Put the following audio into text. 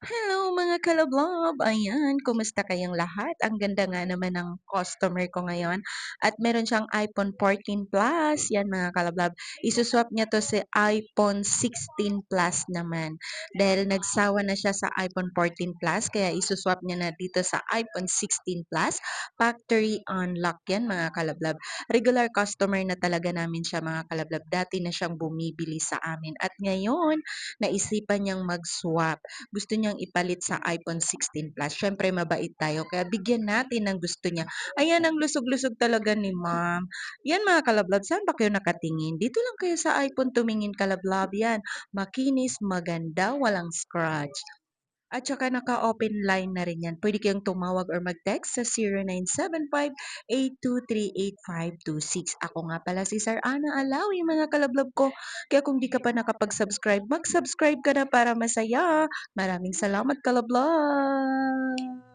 Hello mga kalablob! Ayan, kumusta kayong lahat? Ang ganda nga naman ng customer ko ngayon at meron siyang iPhone 14 Plus. Yan mga kalablob. Isuswap niya to sa iPhone 16 Plus naman. Dahil nagsawa na siya sa iPhone 14 Plus, kaya isuswap niya na dito sa iPhone 16 Plus. Factory unlock yan mga kalablob. Regular customer na talaga namin siya mga kalablob. Dati na siyang bumibili sa amin. At ngayon, naisipan niyang mag-swap, gusto niyang ipalit sa iPhone 16 Plus. Siyempre mabait tayo kaya bigyan natin ng gusto niya. Ayan ang lusog-lusog talaga ni ma'am. Yan mga kalablab, saan ba kayo nakatingin? Dito lang kayo sa iPhone tumingin kalablab yan. Makinis, maganda, walang scratch. At saka naka-open line na rin yan. Pwede kayong tumawag or mag-text sa 0975-823-8526. Ako nga pala si Sir Ana Alawi, mga kalablab ko. Kaya kung di ka pa nakapag-subscribe, mag-subscribe ka na para masaya. Maraming salamat, kalablab!